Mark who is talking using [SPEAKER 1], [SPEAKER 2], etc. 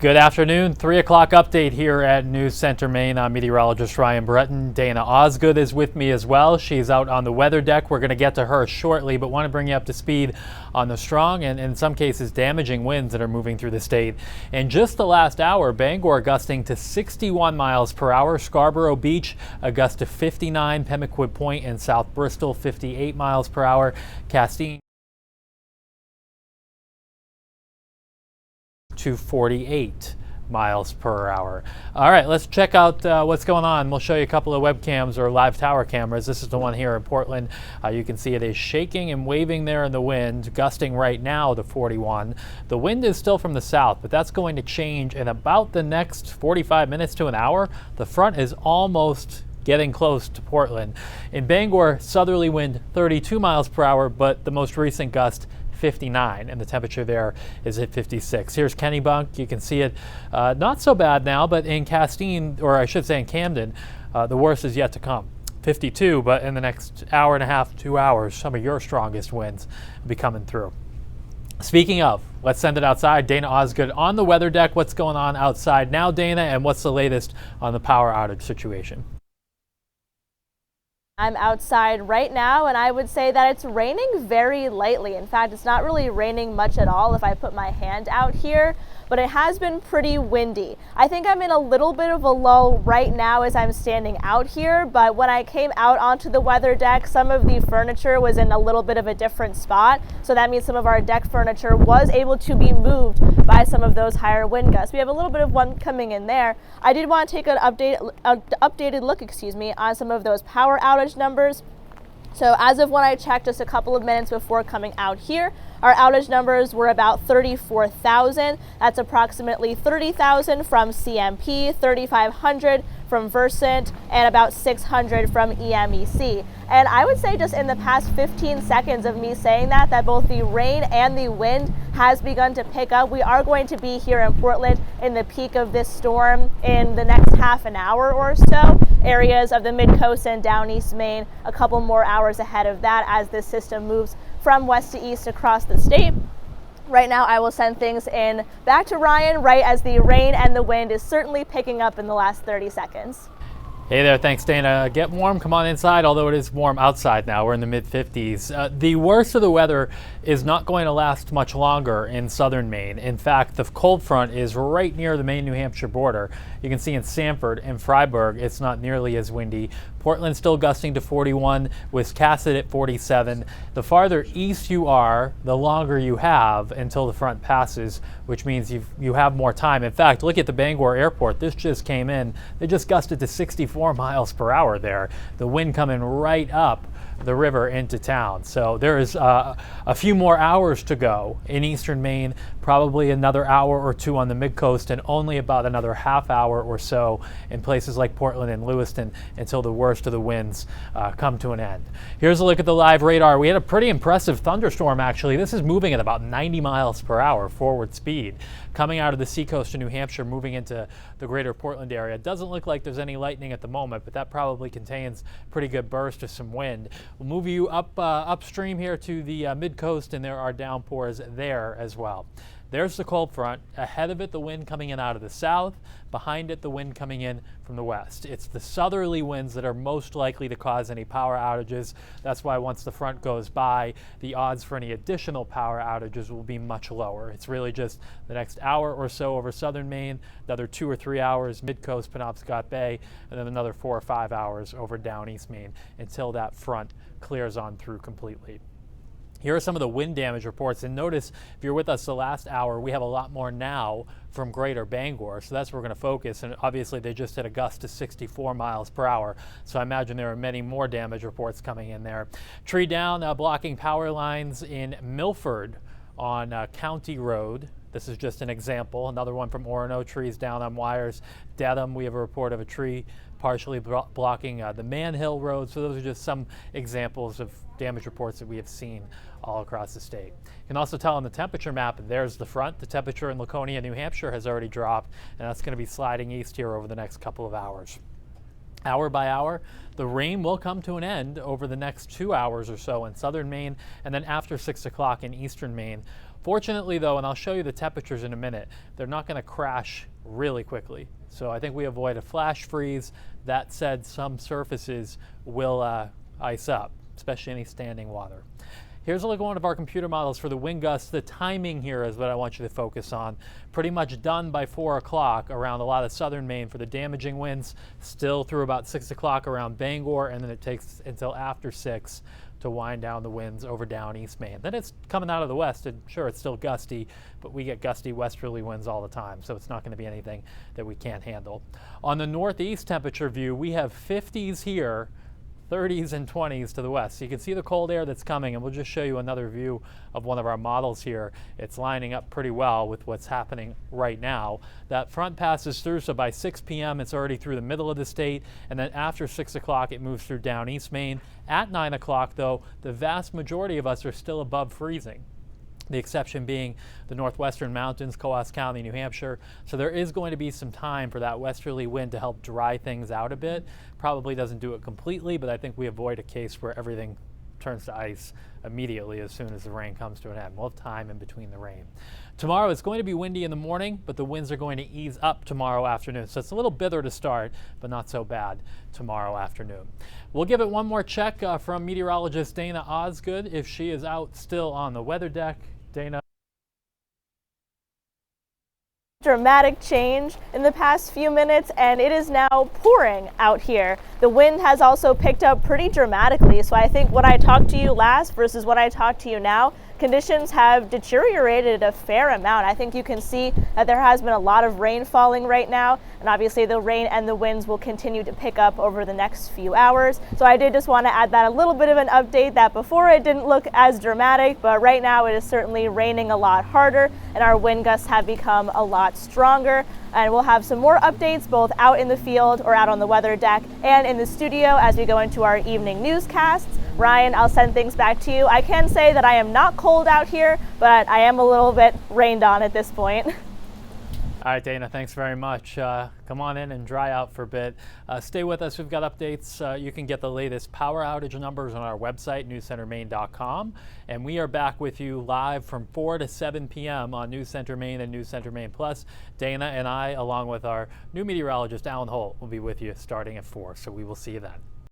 [SPEAKER 1] Good afternoon, 3 o'clock update here at News Center Maine. I'm meteorologist Ryan Breton. Dana Osgood is with me as well. She's out on the weather deck. We're going to get to her shortly, but want to bring you up to speed on the strong and in some cases damaging winds that are moving through the state. In just the last hour, Bangor gusting to 61 miles per hour, Scarborough Beach a gust to 59, Pemaquid Point and South Bristol 58 miles per hour, Castine to 48 miles per hour. All right, let's check out what's going on. We'll show you a couple of webcams or live tower cameras. This is the one here in Portland. You can see it is shaking and waving there in the wind, gusting right now to 41. The wind is still from the south, but that's going to change in about the next 45 minutes to an hour. The front is almost getting close to Portland. In Bangor, southerly wind 32 miles per hour, but the most recent gust 59, and the temperature there is at 56. Here's Kennebunk. You can see it not so bad now, but in Castine, or I should say in Camden, the worst is yet to come. 52, but in the next hour and a half, 2 hours, some of your strongest winds will be coming through. Speaking of, let's send it outside. Dana Osgood on the weather deck. What's going on outside now, Dana, and what's the latest on the power outage situation?
[SPEAKER 2] I'm outside right now, and I would say that it's raining very lightly. In fact, it's not really raining much at all if I put my hand out here, but it has been pretty windy. I think I'm in a little bit of a lull right now as I'm standing out here, but when I came out onto the weather deck, some of the furniture was in a little bit of a different spot, so that means some of our deck furniture was able to be moved by some of those higher wind gusts. We have a little bit of one coming in there. I did want to take an updated look, on some of those power outage numbers. So as of when I checked just a couple of minutes before coming out here, our outage numbers were about 34,000. That's approximately 30,000 from CMP, 3,500 from Versant, and about 600 from EMEC. And I would say just in the past 15 seconds of me saying that both the rain and the wind has begun to pick up. We are going to be here in Portland in the peak of this storm in the next half an hour or so. Areas of the mid-coast and down East Maine, a couple more hours ahead of that as this system moves from west to east across the state. Right now, I will send things in back to Ryan right as the rain and the wind is certainly picking up in the last 30 seconds.
[SPEAKER 1] Hey there, thanks Dana. Get warm, come on inside, although it is warm outside now. We're in the mid-50s. The worst of the weather is not going to last much longer in southern Maine. In fact, the cold front is right near the Maine-New Hampshire border. You can see in Sanford and Freiburg, it's not nearly as windy. Portland still gusting to 41, Wiscasset at 47. The farther east you are, the longer you have until the front passes, which means you have more time. In fact, look at the Bangor airport. This just came in. They just gusted to 64 miles per hour there. The wind coming right up the river into town. So there is a few more hours to go in eastern Maine, probably another hour or two on the mid-coast, and only about another half hour or so in places like Portland and Lewiston until the worst of the winds come to an end. Here's a look at the live radar. We had a pretty impressive thunderstorm actually. This is moving at about 90 miles per hour forward speed, coming out of the seacoast of New Hampshire, moving into the greater Portland area. It doesn't look like there's any lightning at the moment, but that probably contains pretty good burst of some wind. We'll move you upstream here to the mid-coast, and there are downpours there as well. There's the cold front. Ahead of it, the wind coming in out of the south. Behind it, the wind coming in from the west. It's the southerly winds that are most likely to cause any power outages. That's why once the front goes by, the odds for any additional power outages will be much lower. It's really just the next hour or so over southern Maine, another 2 or 3 hours mid-coast Penobscot Bay, and then another 4 or 5 hours over down East Maine until that front clears on through completely. Here are some of the wind damage reports, and notice if you're with us the last hour, we have a lot more now from greater Bangor, so that's where we're going to focus, and obviously they just hit a gust to 64 miles per hour, so I imagine there are many more damage reports coming in there. Tree down, blocking power lines in Milford on County Road. This is just an example. Another one from Orono, trees down on wires. Dedham, we have a report of a tree partially blocking the Manhill Road. So those are just some examples of damage reports that we have seen all across the state. You can also tell on the temperature map, there's the front. The temperature in Laconia, New Hampshire has already dropped, and that's going to be sliding east here over the next couple of hours. Hour by hour, the rain will come to an end over the next 2 hours or so in southern Maine, and then after 6 o'clock in eastern Maine. Fortunately though, and I'll show you the temperatures in a minute, they're not going to crash really quickly. So I think we avoid a flash freeze. That said, some surfaces will ice up, especially any standing water. Here's a look at one of our computer models for the wind gusts. The timing here is what I want you to focus on. Pretty much done by 4 o'clock around a lot of southern Maine for the damaging winds, still through about 6 o'clock around Bangor, and then it takes until after 6 to wind down the winds over down East Maine. Then it's coming out of the west, and sure, it's still gusty, but we get gusty westerly winds all the time, so it's not going to be anything that we can't handle. On the northeast temperature view, we have 50s here, 30s and 20s to the west. So you can see the cold air that's coming, and we'll just show you another view of one of our models here. It's lining up pretty well with what's happening right now. That front passes through, so by 6 p.m. it's already through the middle of the state, and then after 6 o'clock it moves through down East Maine. At 9 o'clock though, the vast majority of us are still above freezing. The exception being the northwestern mountains, Coos County, New Hampshire. So there is going to be some time for that westerly wind to help dry things out a bit. Probably doesn't do it completely, but I think we avoid a case where everything turns to ice immediately as soon as the rain comes to an end. We'll have time in between the rain. Tomorrow it's going to be windy in the morning, but the winds are going to ease up tomorrow afternoon. So it's a little bitter to start, but not so bad tomorrow afternoon. We'll give it one more check from meteorologist Dana Osgood if she is out still on the weather deck. Dana.
[SPEAKER 2] Dramatic change in the past few minutes, and it is now pouring out here. The wind has also picked up pretty dramatically, so I think what I talked to you last versus what I talked to you now, conditions have deteriorated a fair amount. I think you can see that there has been a lot of rain falling right now, and obviously the rain and the winds will continue to pick up over the next few hours. So I did just want to add that a little bit of an update that before it didn't look as dramatic, but right now it is certainly raining a lot harder and our wind gusts have become a lot stronger. And we'll have some more updates both out in the field or out on the weather deck and in the studio as we go into our evening newscasts. Ryan, I'll send things back to you. I can say that I am not cold out here, but I am a little bit rained on at this point.
[SPEAKER 1] All right, Dana, thanks very much. Come on in and dry out for a bit. Stay with us. We've got updates. You can get the latest power outage numbers on our website, newscentermaine.com. And we are back with you live from 4 to 7 p.m. on News Center Maine and News Center Maine Plus. Dana and I, along with our new meteorologist, Alan Holt, will be with you starting at 4. So we will see you then.